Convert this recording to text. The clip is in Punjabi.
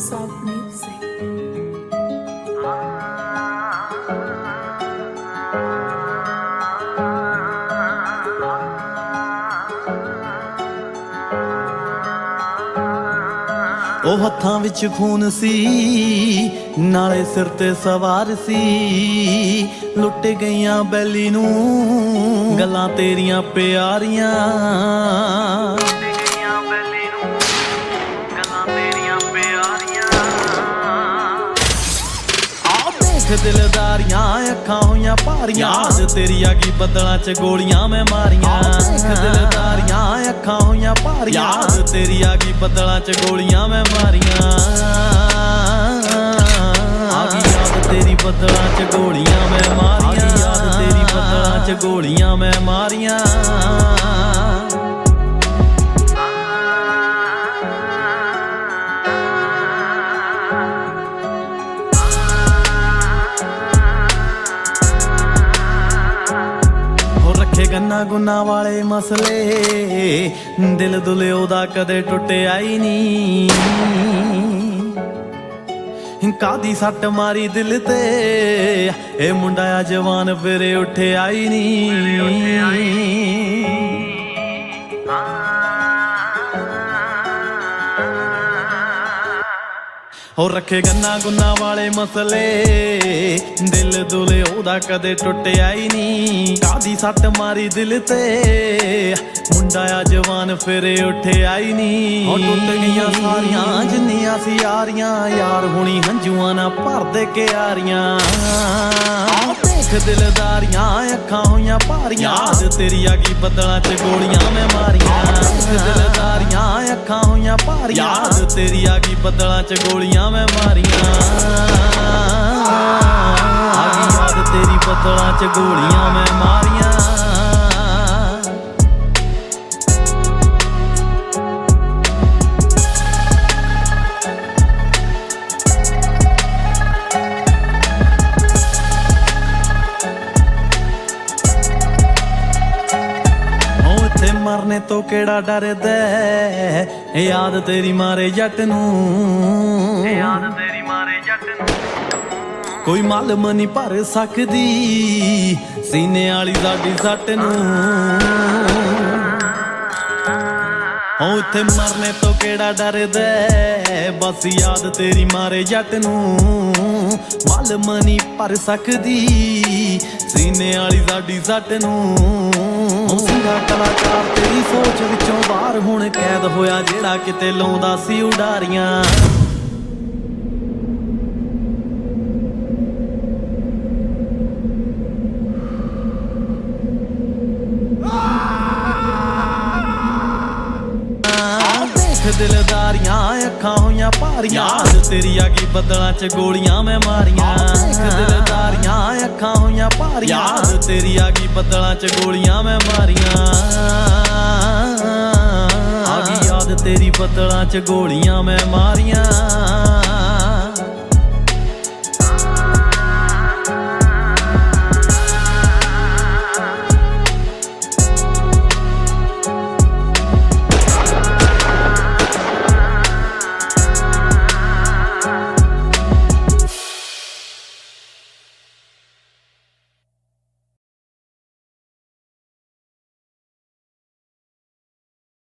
Soft music. ਉਹ ਹੱਥਾਂ ਵਿੱਚ ਖੂਨ ਸੀ ਨਾਲੇ ਸਿਰ ਤੇ ਸਵਾਰ ਸੀ ਲੁੱਟ ਗਈਆਂ ਬੈਲੀ ਨੂੰ ਗੱਲਾਂ ਤੇਰੀਆਂ ਪਿਆਰੀਆਂ ਦਿਲਦਾਰੀਆਂ ਅੱਖਾਂ ਹੋਈਆਂ ਭਾਰੀਆਂ ਅੱਜ ਤੇਰੀ ਆ ਗਈ ਬੱਦਲਾਂ 'ਚ ਗੋਲੀਆਂ ਮੈਂ ਮਾਰੀਆਂ ਦਿਲਦਾਰੀਆਂ ਅੱਖਾਂ ਹੋਈਆਂ ਭਾਰੀਆਂ ਅੱਜ ਤੇਰੀ ਆ ਗਈ ਬੱਦਲਾਂ 'ਚ ਗੋਲੀਆਂ ਮੈਂ ਮਾਰੀਆਂ ਆ ਗਈ ਯਾਦ ਤੇਰੀ ਬੱਦਲਾਂ 'ਚ ਗੋਲੀਆਂ ਮੈਂ ਮਾਰੀਆਂ ਯਾਦ ਤੇਰੀ ਬੱਦਲਾਂ 'ਚ ਗੋਲੀਆਂ ਮੈਂ ਮਾਰੀਆਂ ਗੰਨਾ ਗੁੰਨਾ ਵਾਲੇ ਮਸਲੇ ਦਿਲ ਦੁਲੇ ਉਹਦਾ ਕਦੇ ਟੁੱਟਿਆ ਹੀ ਨਹੀਂ ਕਾਦੀ ਸੱਟ ਮਾਰੀ ਦਿਲ ਤੇ ਇਹ ਮੁੰਡਾ ਆ ਜਵਾਨ ਫਿਰ ਉੱਠਿਆ ਹੀ ਨਹੀਂ ਹੋ ਰੱਖੇ ਗੰਨਾ ਗੁੰਨਾ ਵਾਲੇ ਮਸਲੇ ਦਿਲ ਦੁਲੇ ਉਹਦਾ ਕਦੇ ਟੁੱਟਿਆ ਹੀ ਨਹੀਂ ਕਾਦੀ ਸੱਟ ਮਾਰੀ ਦਿਲ ਤੇ ਮੁੰਡਾ ਆ ਜਵਾਨ ਫਿਰ ਉੱਠਿਆ ਹੀ ਨਹੀਂ ਉਹ ਟੁੱਟ ਗਈਆਂ ਸਾਰੀਆਂ ਜਿੰਨੀਆਂ ਸੀ ਯਾਰੀਆਂ ਯਾਰ ਹੁਣੀ ਹੰਝੂਆਂ ਨਾ ਭਰਦੇ ਕਿਆਰੀਆਂ ਦੇਖ ਦਿਲਦਾਰੀਆਂ ਅੱਖਾਂ ਹੋਈਆਂ ਭਾਰੀਆਂ ਅੱਜ ਤੇਰੀ ਆ ਗਈ ਬੱਦਲਾਂ 'ਚ ਗੋਲੀਆਂ ਮੈਂ ਮਾਰੀਆਂ ਦਿਲਦਾਰੀਆਂ ਅੱਖਾਂ ਹੋਈਆਂ ਭਾਰੀਆਂ ਅੱਜ ਤੇਰੀ ਆ ਗਈ ਬੱਦਲਾਂ 'ਚ ਗੋਲੀਆਂ ਮੈਂ ਮਾਰੀਆਂ ਆ ਗਈ ਯਾਦ ਤੇਰੀ ਬੱਦਲਾਂ 'ਚ ਗੋਲੀਆਂ ਮੈਂ ਮਾਰੀਆਂ ਮਰਨੇ ਤੋਂ ਕਿਹੜਾ ਡਰਦਾ ਯਾਦ ਤੇਰੀ ਮਾਰੇ ਜੱਟ ਨੂੰ ਯਾਦ ਤੇਰੀ ਮਾਰੇ ਜੱਟ ਨੂੰ ਕੋਈ ਮਾਲਮ ਨਹੀਂ ਭਰ ਸਕਦੀ ਸੀਨੇ ਵਾਲੀ ਸਾਡੀ ਸੱਟ ਨੂੰ ਹੋ ਇੱਥੇ ਮਰਨੇ ਤੋਂ ਕਿਹੜਾ ਡਰਦਾ ਬਸ ਯਾਦ ਤੇਰੀ ਮਾਰੇ ਜੱਟ ਨੂੰ ਮਾਲਮ ਨਹੀਂ ਭਰ ਸਕਦੀ ਸੀਨੇ ਵਾਲੀ ਸਾਡੀ ਸੱਟ ਨੂੰ ਸਿੰਘਾ ਕਲਾਕਾਰ ਤੇਰੀ ਸੋਚ ਵਿੱਚੋਂ ਬਾਹਰ ਹੁਣ ਕੈਦ ਹੋਇਆ ਜਿਹੜਾ ਕਿਤੇ ਲਾਉਂਦਾ ਸੀ ਉਡਾਰੀਆਂ ਦਿਲਦਾਰੀਆਂ ਅੱਖਾਂ ਹੋਈਆਂ ਭਾਰੀਆਂ ਅੱਜ ਤੇਰੀ ਆ ਗਈ ਬੱਦਲਾਂ 'ਚ ਗੋਲੀਆਂ ਮੈਂ ਮਾਰੀਆਂ ਦਿਲਦਾਰੀਆਂ ਅੱਖਾਂ ਹੋਈਆਂ ਭਾਰੀਆਂ ਅੱਜ ਤੇਰੀ ਆ ਗਈ ਬੱਦਲਾਂ 'ਚ ਗੋਲੀਆਂ ਮੈਂ ਮਾਰੀਆਂ ਆ ਗਈ ਯਾਦ ਤੇਰੀ ਬੱਦਲਾਂ 'ਚ ਗੋਲੀਆਂ ਮੈਂ ਮਾਰੀਆਂ